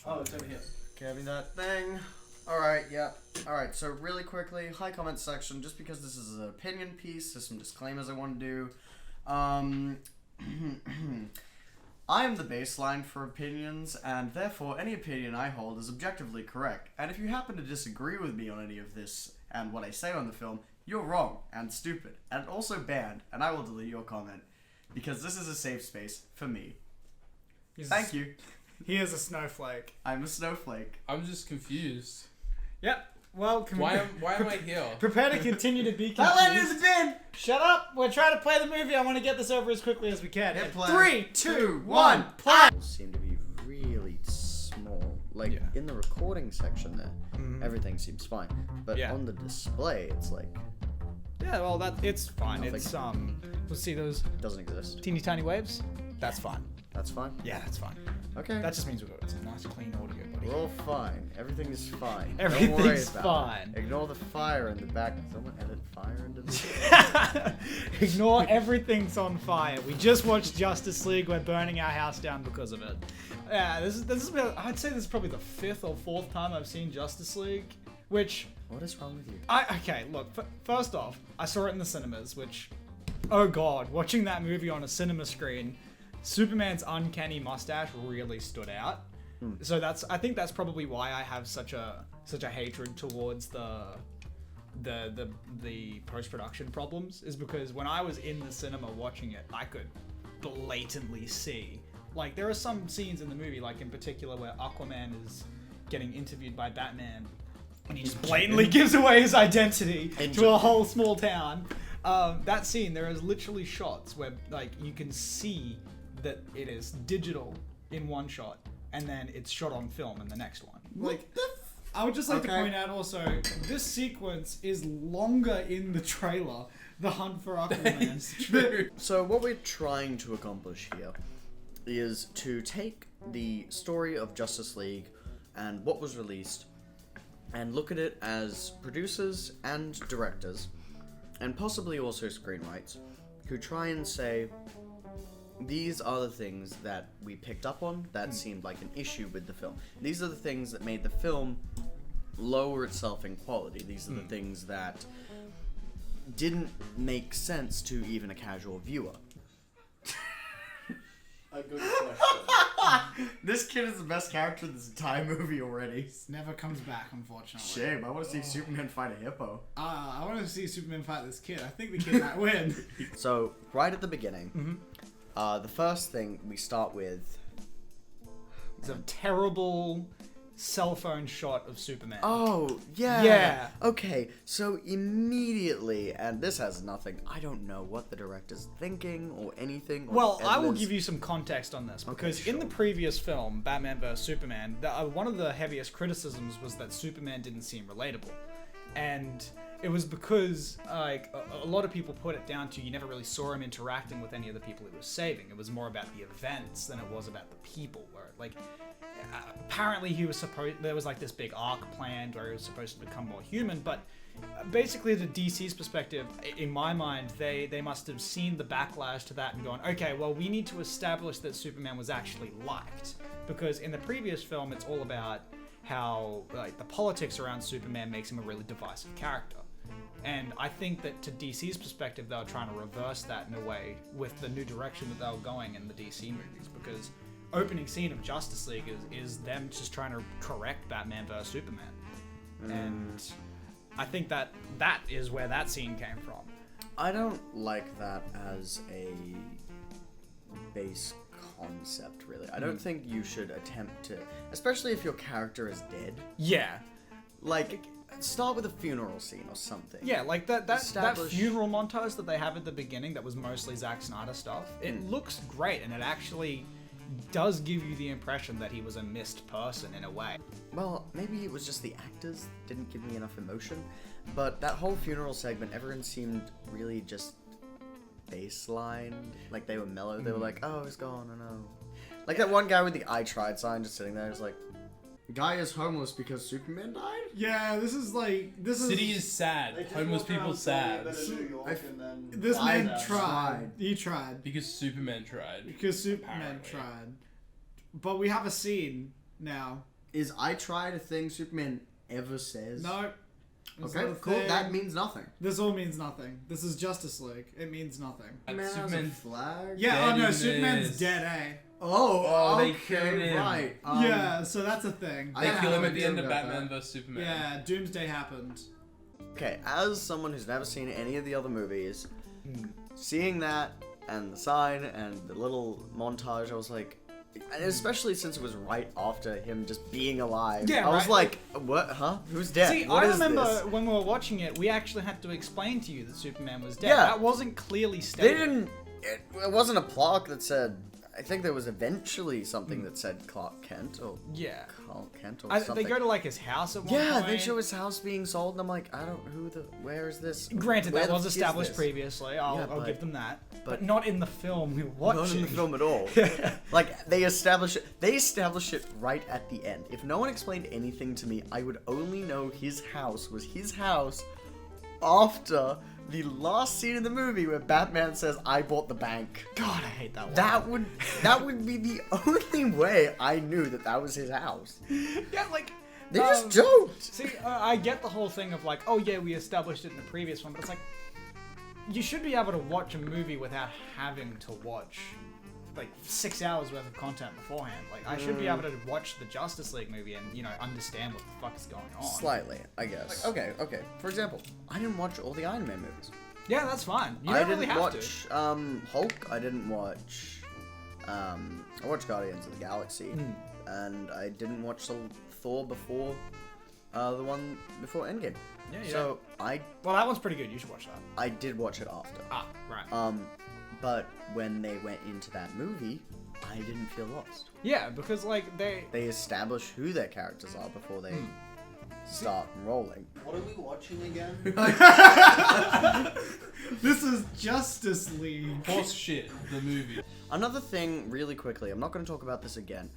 Oh, it's over here. Give me that thing. Alright, yeah. Alright, so really quickly, high comment section, just because this is an opinion piece, there's some disclaimers I want to do. I am the baseline for opinions, and therefore any opinion I hold is objectively correct. And if you happen to disagree with me on any of this and what I say on the film, you're wrong and stupid and also banned, and I will delete your comment because this is a safe space for me. Thank you. He is a snowflake. I'm a snowflake. I'm just confused. Yep. Well, Why am I here? prepare to continue to be confused. That land is bin! Shut up! We're trying to play the movie. I want to get this over as quickly as we can. Hit play. 3, 2, 1, play! Seem to be really small. Like in the recording section there, everything seems fine. But on the display, it's like Yeah, well, it's fine. Nothing. It's let's see those doesn't exist. teeny tiny waves. That's fine. That's fine. Yeah, that's fine. Okay. That just means we've got some nice clean audio, buddy. We're all fine. Everything is fine. Everything's Don't worry about fine. It. Ignore the fire in the back. Someone edit fire into this. Ignore everything's on fire. We just watched Justice League. We're burning our house down because of it. Yeah, this is I'd say this is probably the 5th or 4th time I've seen Justice League, which What is wrong with you? okay, look, first off, I saw it in the cinemas, which, oh god, watching that movie on a cinema screen, Superman's uncanny mustache really stood out. So I think that's probably why I have such a hatred towards the post-production problems, is because when I was in the cinema watching it, I could blatantly see, like, there are some scenes in the movie, like in particular where Aquaman is getting interviewed by Batman, and he just blatantly gives away his identity to a whole small town. That scene, there is literally shots where, like, you can see that it is digital in one shot, and then it's shot on film in the next one. Like, I would just like to point out also, this sequence is longer in the trailer, The Hunt for Aquaman. True. So what we're trying to accomplish here is to take the story of Justice League and what was released and look at it as producers and directors, and possibly also screenwrites, who try and say, these are the things that we picked up on that seemed like an issue with the film. These are the things that made the film lower itself in quality. These are the things that didn't make sense to even a casual viewer. A good question. This kid is the best character in this entire movie already. Never comes back, unfortunately. Shame, I want to see Superman fight a hippo. I want to see Superman fight this kid. I think the kid might win. So, right at the beginning, the first thing we start with... It's a terrible cell phone shot of Superman. Oh, yeah. Yeah. Okay, so immediately, and this has nothing, I don't know what the director's thinking or anything. Or Well, I will editors. give you some context on this, because Okay, in the sure. previous film, Batman vs. Superman, one of the heaviest criticisms was that Superman didn't seem relatable. And it was because, like, a lot of people put it down to you never really saw him interacting with any of the people he was saving. It was more about the events than it was about the people, where, like, apparently there was like this big arc planned where he was supposed to become more human, but basically the DC's perspective, in my mind, they must have seen the backlash to that and gone, okay, well, we need to establish that Superman was actually liked, because in the previous film it's all about how, like, the politics around Superman makes him a really divisive character. And I think that to DC's perspective, they were trying to reverse that in a way with the new direction that they were going in the DC movies, because opening scene of Justice League is them just trying to correct Batman vs. Superman. And I think that is where that scene came from. I don't like that as a base concept, really. I don't think you should attempt to, especially if your character is dead. Yeah. Like, start with a funeral scene or something. Yeah, like that Establish- funeral montage that they have at the beginning that was mostly Zack Snyder stuff. It looks great, and it actually does give you the impression that he was a missed person in a way. Well, maybe it was just the actors didn't give me enough emotion, but that whole funeral segment, everyone seemed really just baseline. Like, they were mellow. They were like, oh, he's gone, I know. Like that one guy with the I tried sign just sitting there, just like, Guy is homeless because Superman died? Yeah, this is City is sad. Homeless people sad. This I man tried. tried. He tried. Because Superman tried. Because Superman Apparently. tried. But we have a scene now Is I tried a thing Superman ever says? No. It's Okay, not a cool. thing. That means nothing. This all means nothing. This is Justice League. It means nothing. Superman has a Superman. flag? Yeah, Dead oh no, in Superman's this. dead, eh? Oh, they okay, killed him. right. Yeah, so that's a thing. I They have kill him no at the idea end of about Batman that. vs Superman. Yeah, Doomsday happened. Okay, as someone who's never seen any of the other movies, seeing that and the sign and the little montage, I was like, and especially since it was right after him just being alive. Yeah, I was right. like, what? Huh? Who's dead? See, What I is remember this? when we were watching it, we actually had to explain to you that Superman was dead. Yeah. That wasn't clearly They stated. didn't. It wasn't a plaque that said. I think there was eventually something that said Clark Kent or Yeah. Carl Kent or They something. go to like his house at one Yeah, point. they show his house being sold, and I'm like, where is this? Granted, Where that the was fuck is established this? previously. I'll but- give them that. But, but- not in the film we were Not watching. in the film at all. Like they establish it. They establish it right at the end. If no one explained anything to me, I would only know his house was his house after the last scene in the movie where Batman says, "I bought the bank." God, I hate that one. That would be the only way I knew that was his house. Yeah, like... They just um, joked. See, I get the whole thing of like, oh yeah, we established it in the previous one, but it's like, you should be able to watch a movie without having to watch like 6 hours worth of content beforehand. Like, I should be able to watch the Justice League movie and, you know, understand what the fuck is going on. Slightly, I guess. Okay. For example, I didn't watch all the Iron Man movies. Yeah, that's fine. You I don't didn't really have watch Hulk. I didn't watch. I watched Guardians of the Galaxy, and I didn't watch the Thor before the one before Endgame. Yeah, yeah. So Well, that one's pretty good. You should watch that. I did watch it after. Ah, right. But when they went into that movie, I didn't feel lost. Yeah, because like They establish who their characters are before they start rolling. What are we watching again? This is Justice League. Horse shit, the movie. Another thing, really quickly, I'm not going to talk about this again.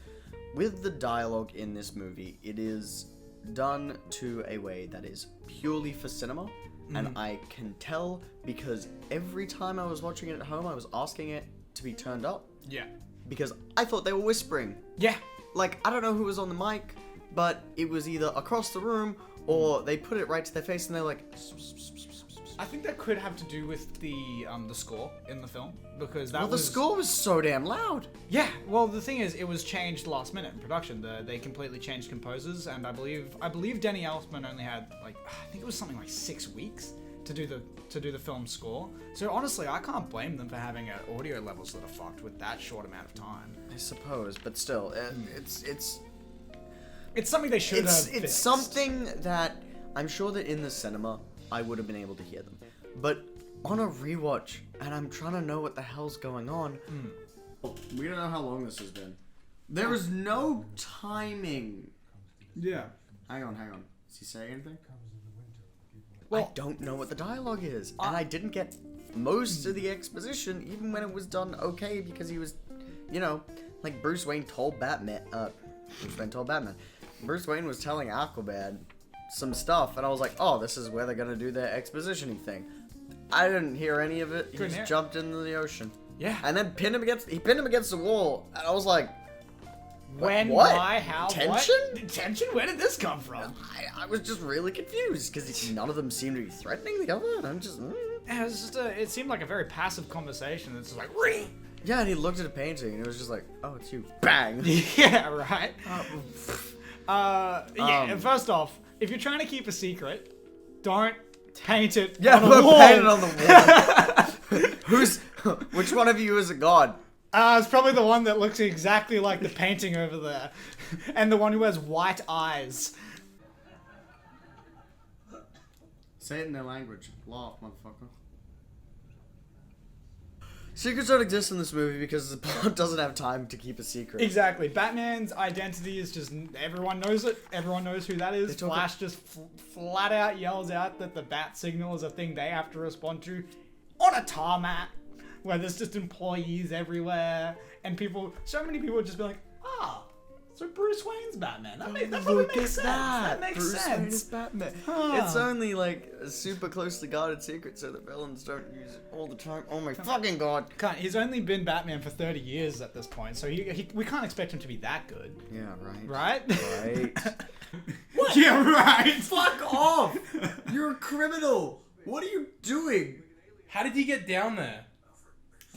With the dialogue in this movie, it is done to a way that is purely for cinema, and I can tell because every time I was watching it at home, I was asking it to be turned up yeah, because I thought they were whispering. yeah. Like, I don't know who was on the mic, but it was either across the room or they put it right to their face and they're like, I think that could have to do with the score in the film because that well, the was score was so damn loud. Yeah, well, the thing is, it was changed last minute in production. They completely changed composers, and I believe Danny Elfman only had like I think it was something like 6 weeks to do the film score. So honestly, I can't blame them for having audio levels that are fucked with that short amount of time. I suppose, but still, it's It's something they should have. it's fixed. something that I'm sure that in the cinema I would have been able to hear them, but on a rewatch, and I'm trying to know what the hell's going on. We don't know how long this has been. There is no timing. Yeah. Hang on. Is he saying anything? I don't know what the dialogue is, and I didn't get most of the exposition, even when it was done okay, because he was, you know, like Bruce Wayne told Batman. Bruce Wayne was telling Aquaman some stuff, and I was like, oh, this is where they're gonna do their exposition-y thing. I didn't hear any of it. He Couldn't hear just it. jumped into the ocean, Yeah. and then pinned him against the wall, and I was like, When, what? why, how, Tension? what? Tension? Where did this come from? I was just really confused because none of them seemed to be threatening the other, and I'm just. It was just it seemed like a very passive conversation. It's just like, "Ring." Yeah, and he looked at a painting and it was just like, oh, it's you. Bang! Yeah, right. Yeah. First off, if you're trying to keep a secret, don't paint it Yeah, on a but wall. paint it on the wall. Which one of you is a god? It's probably the one that looks exactly like the painting over there, and the one who has white eyes. Say it in their language. Laugh, motherfucker. Secrets don't exist in this movie because the plot doesn't have time to keep a secret. Exactly. Batman's identity is just everyone knows it. Everyone knows who that is. They talk Flash just flat out yells out that the bat signal is a thing they have to respond to on a tarmac where there's just employees everywhere and people. So many people would just be like, So Bruce Wayne's Batman. That probably makes sense. That makes Bruce Wayne is sense. Batman. Huh. It's only like a super closely guarded secret so the villains don't use it all the time. Oh my fucking god. He's only been Batman for 30 years at this point, so we can't expect him to be that good, Yeah, right. right? Right. Yeah, right. Fuck off! You're a criminal. What are you doing? How did he get down there?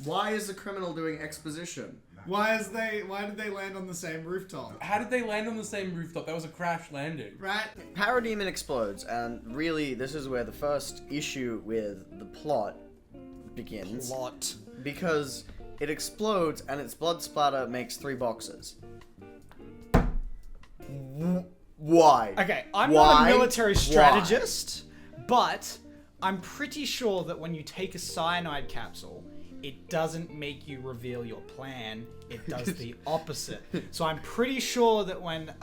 Why is the criminal doing exposition? Why did they land on the same rooftop? How did they land on the same rooftop? That was a crash landing. Right? Parademon explodes, and really, this is where the first issue with the plot begins. Lot. Because it explodes, and its blood splatter makes 3 boxes. Why? Okay, I'm Why? not a military Why? strategist, but I'm pretty sure that when you take a cyanide capsule, it doesn't make you reveal your plan. It does the opposite. So I'm pretty sure that when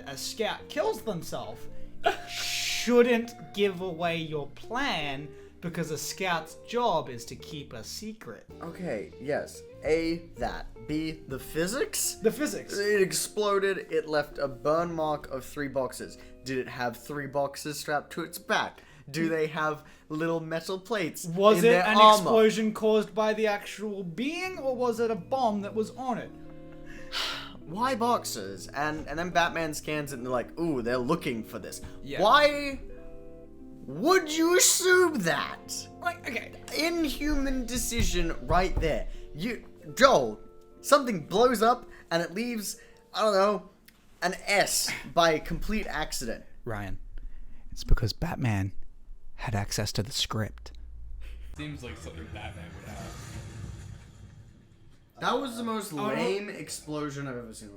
a scout kills themselves, it shouldn't give away your plan because a scout's job is to keep a secret. Okay, yes. A, that. B, the physics? The physics. It exploded, it left a burn mark of 3 boxes. Did it have 3 boxes strapped to its back? Do they have little metal plates Was in it their an armor? explosion caused by the actual being, or was it a bomb that was on it? Why boxes? And then Batman scans it and they're like, ooh, they're looking for this. Yeah. Why would you assume that? Like, okay, Inhuman decision right there. Joel, something blows up and it leaves, I don't know, an S by complete accident. Ryan, it's because Batman had access to the script. Seems like something Batman would have. That was the most lame explosion I've ever seen.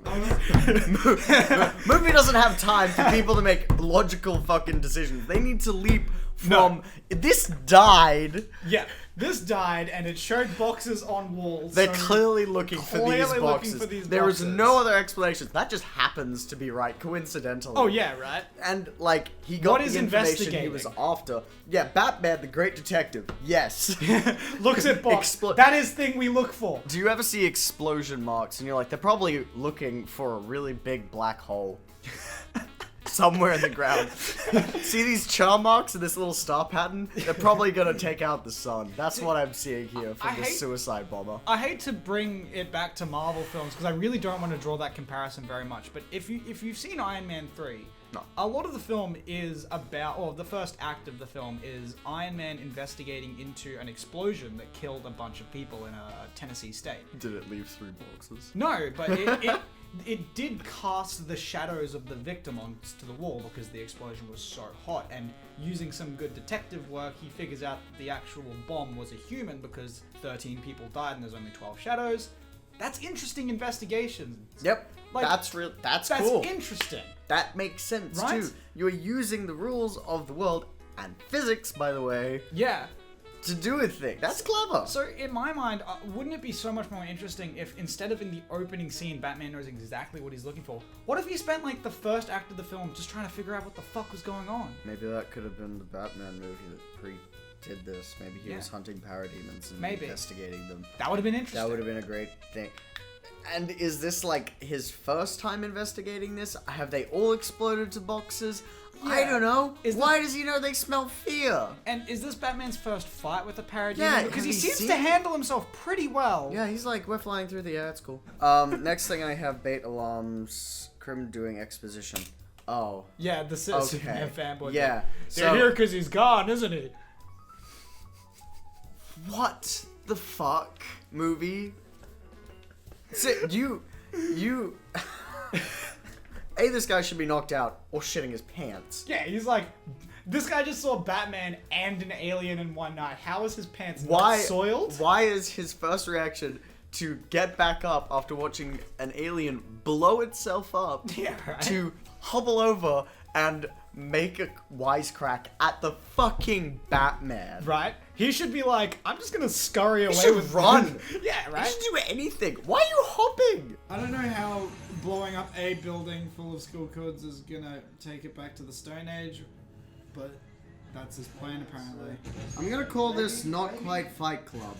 Movie doesn't have time for people to make logical fucking decisions. They need to leap from this died. Yeah, this died, and it showed boxes on walls. They're so- clearly looking for these Clearly looking boxes. for these There is boxes. no other explanation. That just happens to be right, coincidentally. Oh yeah, right. And like he got What the is information he was investigating? after. Yeah, Batman, the Great Detective. Yes. Looks at box. Explo- That is thing we look for. Do you ever see explosion marks and you're like, they're probably looking for a really big black hole somewhere in the ground. See these charm marks and this little star pattern? They're probably gonna take out the sun. That's what I'm seeing here I from the hate- suicide bomber. I hate to bring it back to Marvel films because I really don't want to draw that comparison very much. But if you've seen Iron Man 3, No. a lot of the film is about, or the first act of the film is Iron Man investigating into an explosion that killed a bunch of people in a Tennessee state. Did it leave 3 boxes? No, but it did cast the shadows of the victim onto the wall because the explosion was so hot. And using some good detective work, he figures out that the actual bomb was a human because 13 people died and there's only 12 shadows. That's interesting investigation. Yep. Like, that's real. That's That's cool. interesting. That makes sense Right? too. You're using the rules of the world and physics, by the way, Yeah. to do a thing. That's clever. So in my mind, wouldn't it be so much more interesting if instead of in the opening scene, Batman knows exactly what he's looking for? What if he spent like the first act of the film just trying to figure out what the fuck was going on? Maybe that could have been the Batman movie that did this. Maybe he Yeah. was hunting parademons and Maybe. investigating them. That would have been interesting. That would have been a great thing. And is this like his first time investigating this? Have they all exploded to boxes? I Yeah. don't know. Is Why does he know they smell fear? And is this Batman's first fight with a parademon? Yeah, because have he you seems seen to it? handle himself pretty well. Yeah, he's like, we're flying through the air, it's cool. Next thing I have bait alarms, Crim doing exposition. Oh. Yeah, the Okay. Superman fanboy. Yeah. They're So, here because he's gone, isn't he? what the fuck, movie? So, you... A, this guy should be knocked out or shitting his pants. Yeah, he's like, this guy just saw Batman and an alien in one night. How is his pants Why not soiled? Why is his first reaction to get back up after watching an alien blow itself up Yeah, right. to hobble over and make a wisecrack at the fucking Batman? Right? He should be like, I'm just gonna scurry away should with run. Yeah, He right? should do anything. Why are you hopping? I don't know how blowing up a building full of school kids is gonna take it back to the Stone Age, but that's his plan apparently. I'm gonna call this not quite Fight Club.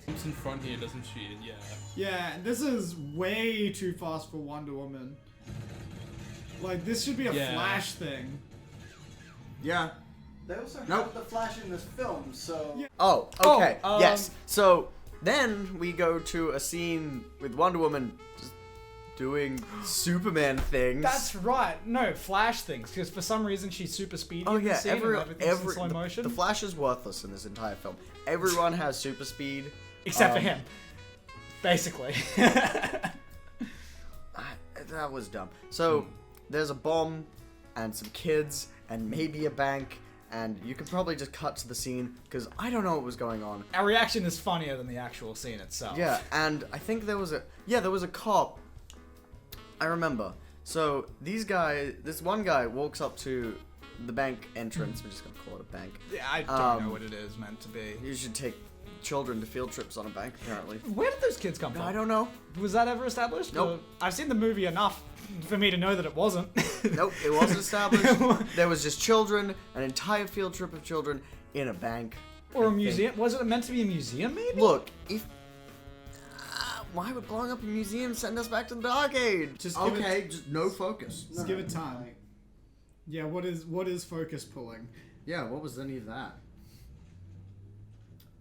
She's in front here, doesn't she? And yeah. Yeah, this is way too fast for Wonder Woman. Like, this should be a Yeah. Flash thing. Yeah. They also Nope. have the Flash in this film, so Yeah. Oh, okay. Oh, Yes. So then we go to a scene with Wonder Woman just doing Superman things. That's right. No, Flash things, because for some reason she's super speedy Oh in yeah, the scene and everything's in slow motion. the Flash is worthless in this entire film. Everyone has super speed. Except for um, him. Basically. That was dumb. So there's a bomb and some kids and maybe a bank, and you could probably just cut to the scene because I don't know what was going on. Our reaction is funnier than the actual scene itself. Yeah, and I think there was a cop. I remember. So this one guy walks up to the bank entrance. We're just gonna call it a bank. Yeah, I don't Um, know what it is meant to be. You should take children to field trips on a bank, apparently. Where did those kids come from? I don't know. Was that ever established? Nope. Or- I've seen the movie enough for me to know that it wasn't. Nope, it wasn't established. There was just children, an entire field trip of children in a bank. Or I a think. museum? Was it meant to be a museum, maybe? Look, if why would blowing up a museum send us back to the Dark Age? Just give it, Okay, just no focus. just give it time. Yeah, what is focus pulling? Yeah, what was any of that?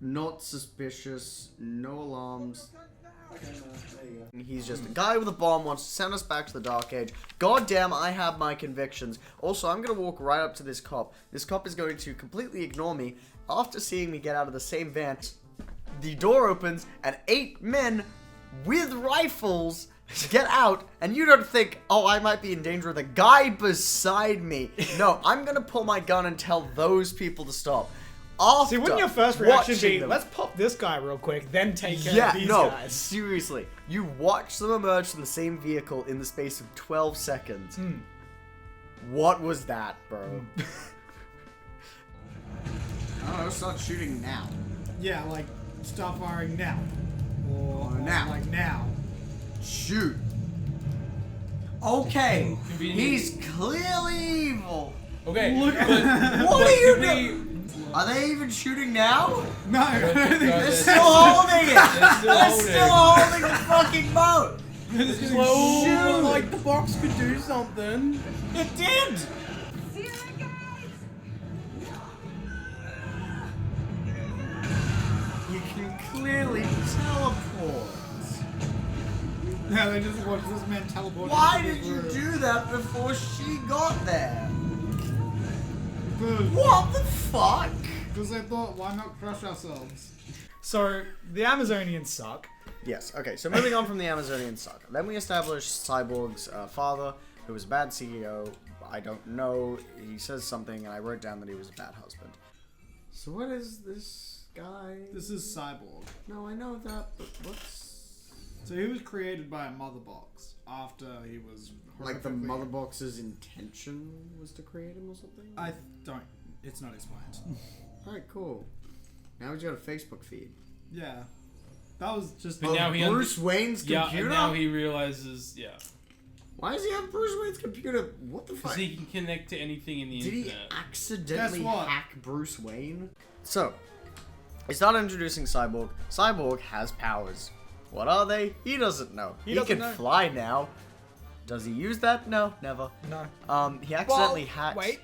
Not suspicious, no alarms. okay, no, there you go. He's just a guy with a bomb, wants to send us back to the Dark Age. God damn, I have my convictions. Also, I'm gonna walk right up to this cop. This cop is going to completely ignore me. After seeing me get out of the same van, the door opens and 8 men with rifles get out, and you don't think, oh, I might be in danger of the guy beside me. No, I'm gonna pull my gun and tell those people to stop. After See, wouldn't your first reaction watching be, them- let's pop this guy real quick, then take care yeah, of these no, guys? seriously. You watch them emerge from the same vehicle in the space of 12 seconds. What was that, bro? I don't know, start shooting now. Yeah, like, stop firing now. Or now. Like, now. Shoot. Okay, Convenient. he's clearly evil. Okay, Look- but What are you could doing? Are they even shooting now? No, I don't think They're They're this- still holding it. They're still still holding the fucking boat. slow, Shoot. like the box could do something. It did. You can clearly teleport. No, they just watched this man teleport. Why into did the you room. do that before she got there? Because What the fuck? they thought, why not crush ourselves? So, the Amazonians suck. Yes, okay, so moving on from the Amazonian saga. Then we establish Cyborg's father, who was a bad CEO. I don't know. He says something, and I wrote down that he was a bad husband. So what is this guy? This is Cyborg. No, I know that, but what's... So he was created by a mother box after he was Like the horrifically- mother box's intention was to create him or something? I don't. It's not explained. Alright, cool. Now he's got a Facebook feed. Yeah, that was just. But now he Bruce Wayne's Yeah, computer? and now he realizes, yeah, Why does he have Bruce Wayne's computer? What the because fuck? he can connect to anything in the Did he internet. accidentally Guess what? hack Bruce Wayne? So, they start introducing Cyborg. Cyborg has powers. What are they? He doesn't know. He doesn't can know. fly now. Does he use that? No, never. No. He accidentally Well, hacks... Wait.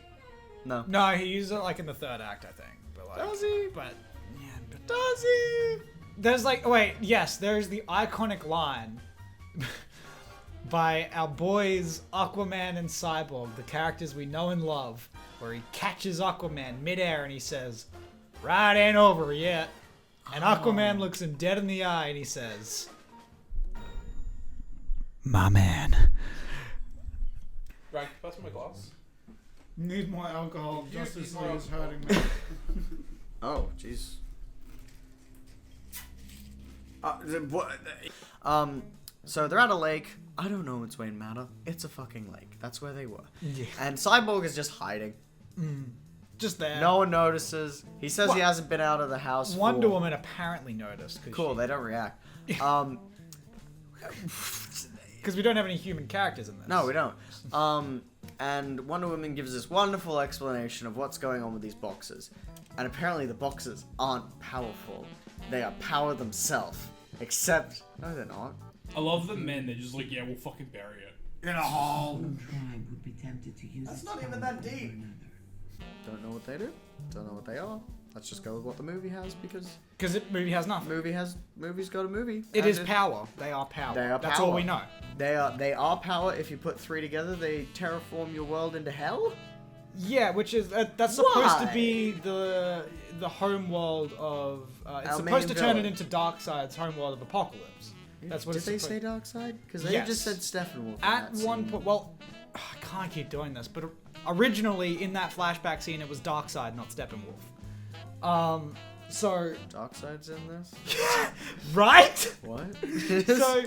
No. No, he used it like in the third act, I think. But like, Does he? But yeah, but Does he? there's like, wait, yes, there's the iconic line by our boys Aquaman and Cyborg, the characters we know and love, where he catches Aquaman midair and he says, "Ride ain't over yet." And Aquaman looks him dead in the eye and he says, "My man." Right, pass me my glass. Need more alcohol. You Justice need more League is alcohol. hurting me. Oh, jeez. What? So they're at a lake. I don't know its Wayne Manor. It's a fucking lake. That's where they were. Yeah. And Cyborg is just hiding. Just there. No one notices. He says he What? hasn't been out of the house. Wonder for... Woman apparently noticed. Cool, they don't react. Because we don't have any human characters in this. No, we don't. And Wonder Woman gives this wonderful explanation of what's going on with these boxes. And apparently the boxes aren't powerful. They are power themselves. Except, no, they're not. I love the men. They're just like, yeah, we'll fucking bury it. In a hole. One tribe would be tempted to use That's its not even power that over deep. another. Don't know what they do. Don't know what they are. Let's just go with what the movie has because Because the movie has nothing. movie's got a movie. It and is power. They are power. They are That's all power. we know. They are power. If you put three together, they terraform your world into hell. Yeah, which is that's supposed to Why? be the home world of. It's Our supposed to main turn it villain. into Darkseid's home world of Apocalypse. That's what Did it's they supposed- say dark side? Because they Yes. just said Steppenwolf. in At that one scene. point, well, I can't keep doing this, but originally in that flashback scene, it was Darkseid, not Steppenwolf. So Darkseid's in this. right? What? So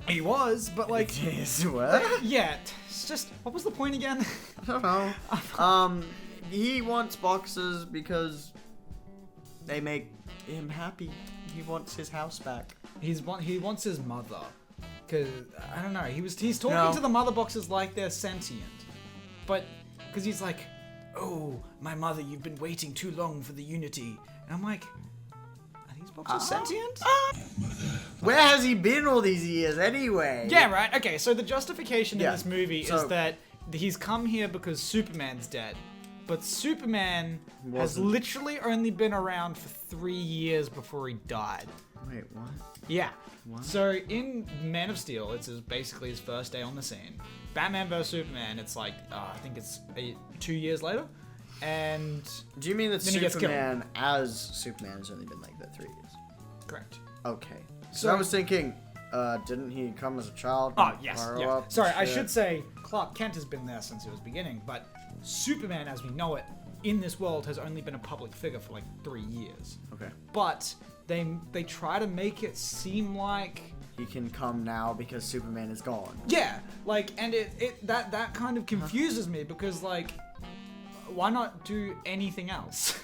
he was, but like, Yes, what? yeah. It's just what was the point again? I don't know. He wants boxes because they make him happy. He wants his house back. He wants his mother, cause I don't know. He's talking No. to the mother boxes like they're sentient, but because he's like, oh, my mother, you've been waiting too long for the Unity, and I'm like, are these boxes sentient? Where has he been all these years anyway? Yeah, right. Okay, so the justification in Yeah, this movie so- is that he's come here because Superman's dead. But Superman has Wasn't. literally only been around for 3 years before he died. Wait, what? Yeah. So in Man of Steel, it's basically his first day on the scene. Batman vs Superman, it's like I think it's 2 years later, and Do you mean that Then he gets killed. Superman as Superman has only been like that 3 years? correct. Okay. So- So I was thinking, didn't he come as a child? Oh and yes. grow Yeah. up and Sorry, I shit? should say Clark Kent has been there since it was beginning, but Superman, as we know it, in this world has only been a public figure for like 3 years. Okay. But they try to make it seem like He can come now because Superman is gone. yeah, like, and that kind of confuses me because like, why not do anything else?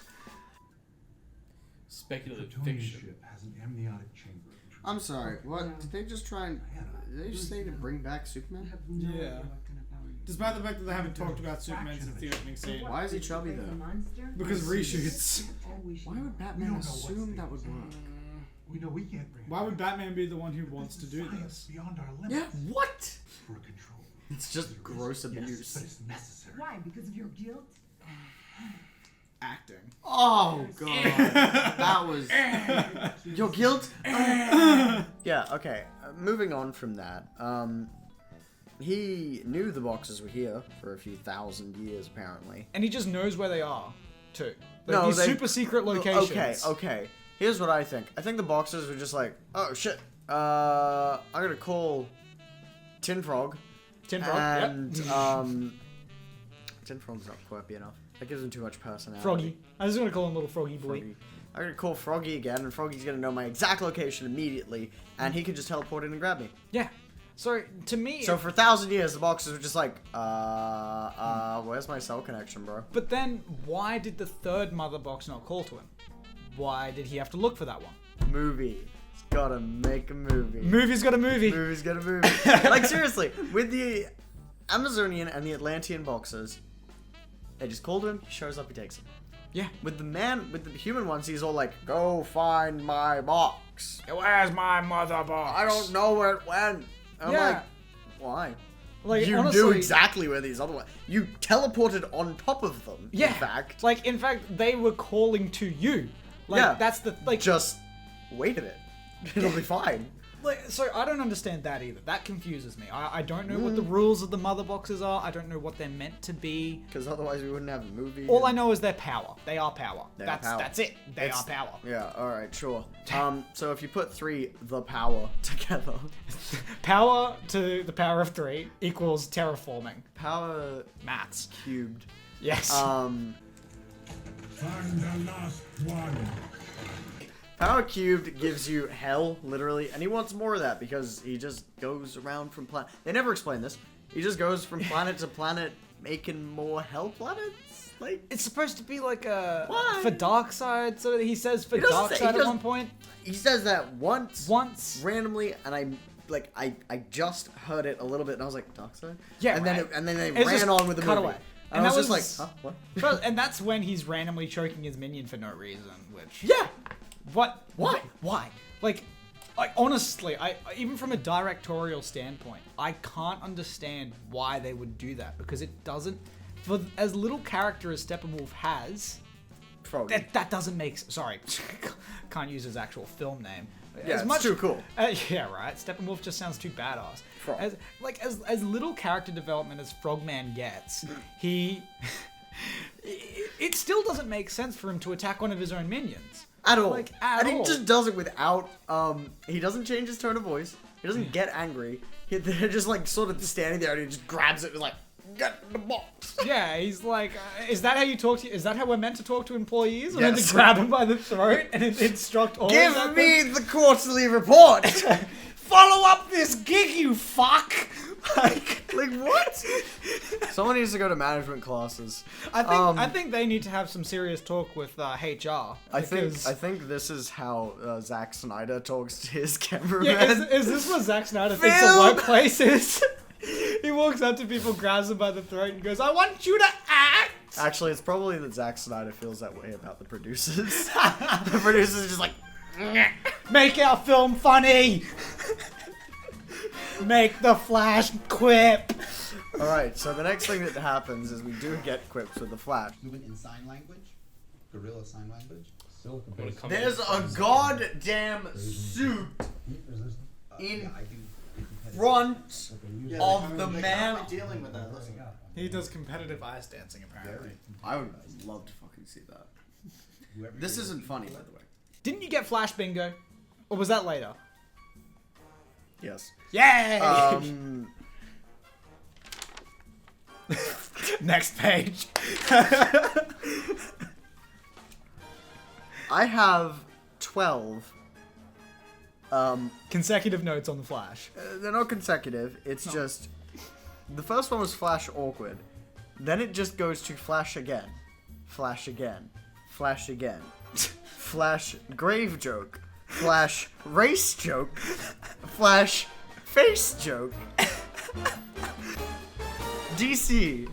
Speculative Kryptonian fiction. ship has an amniotic chamber. I'm sorry. What? Did they just try and? Did they just say to bring back Superman? Yeah. Despite the fact that they haven't talked about Superman since the opening scene. Why is he chubby though? Because reshoots. Why would Batman assume that would work? We know we can't bring it Why would back. Batman be the one who wants to do Science this? beyond our Yeah. limits. What? For control. It's just gross Yes, abuse. but it's necessary. Why? Because of your guilt? Acting. Oh god, that was your guilt. Yeah, okay. Moving on from that. He knew the boxes were here for a few thousand years, apparently. And he just knows where they are, too. Like, No, these they- super secret locations. Okay. Here's what I think. I think the boxes were just like, oh shit, I'm gonna call Tin Frog. Tin Frog, And, yep. Tin Frog's not quirky enough. That gives him too much personality. Froggy. I was gonna call him little Froggy boy. Froggy. I'm gonna call Froggy again, and Froggy's gonna know my exact location immediately, and he can just teleport in and grab me. Yeah. So, to me... So for 1,000 years, the boxes were just like, where's my cell connection, bro? But then, why did the third mother box not call to him? Why did he have to look for that one? Movie. It's gotta make a movie. Movie's got a movie. Movie's got a movie. Like, seriously, with the Amazonian and the Atlantean boxes, they just call to him, he shows up, he takes them. Yeah. With the human ones, he's all like, go find my box. Where's my mother box? I don't know where it went. I'm Yeah. like, why? Like, You honestly, knew exactly where these other ones. You teleported on top of them. Yeah. In fact, Like, in fact, they were calling to you. Like, Yeah. that's the... Like, just wait a bit. It'll be fine. Like, so I don't understand that either. That confuses me. I don't know what the rules of the mother boxes are. I don't know what they're meant to be. Because otherwise we wouldn't have a movie. All I know is they're power. They are power. They are That's power. that's it. They It's- are power. Yeah. All right. Sure. So if you put the power together, Power to the power of 3 equals terraforming. power Maths. cubed. Yes. Find the last one. Power cubed gives you hell, literally, and he wants more of that because he just goes around from planet. They never explain this. He just goes from planet to planet, making more hell planets. Like, it's supposed to be like a Why? for Darkseid. So he says for He doesn't say- Darkseid he at doesn't- one point. he says that once randomly, and I just heard it a little bit, and I was like, Darkseid? Yeah, and then right. and then they It's just ran on with the cut movie. away. And And I was that just was- like, huh? What? Well, and that's when he's randomly choking his minion for no reason. Which Yeah. what? Why? Why? Like, Like honestly, I even from a directorial standpoint, I can't understand why they would do that because it doesn't. For as little character as Steppenwolf has, Froggy. that doesn't make. Sorry, can't use his actual film name. Yeah, it's too cool. Yeah, right. Steppenwolf just sounds too badass. Frog. As little character development as Frogman gets, he. It still doesn't make sense for him to attack one of his own minions. At all. Like, at and all. he just does it without, he doesn't change his tone of voice. He doesn't get angry. They're just like sort of standing there and he just grabs it and is like, get the box. Yeah, he's like, is that how you talk to? Is that how we're meant to talk to employees? We're meant to Yes. grab him by the throat and instruct all. Give of them? me the quarterly report. Follow up this gig, you fuck. Like what? Someone needs to go to management classes. I think they need to have some serious talk with HR. I because- think this is how Zack Snyder talks to his cameraman. Yeah, is this what Zack Snyder thinks a Film! workplace is? He walks up to people, grabs them by the throat, and goes, "I want you to act." Actually, it's probably that Zack Snyder feels that way about the producers. The producers are just like, Make our film funny. Make the Flash quip. all right. So the next thing that happens is we do get quips with the Flash. Movement in sign language, gorilla sign language. When it comes There's to a goddamn suit in Yeah, I do competitive. front Yeah, of the they're man. currently dealing with that. Listen. He does competitive ice dancing, apparently. I would love to fucking see that. Whoever This you're- isn't funny, by the way. Didn't you get Flash Bingo? Or was that later? Yes. Yay! Next page. I have 12. Consecutive notes on the Flash. They're not consecutive. It's just the first one was Flash awkward. Then it just goes to Flash again, Flash again, Flash again, Flash grave joke, Flash race joke, Flash face joke. DC,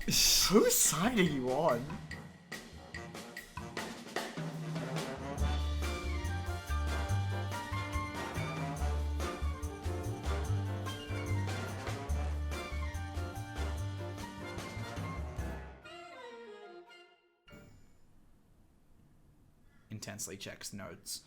whose side are you on? Intensely checks notes.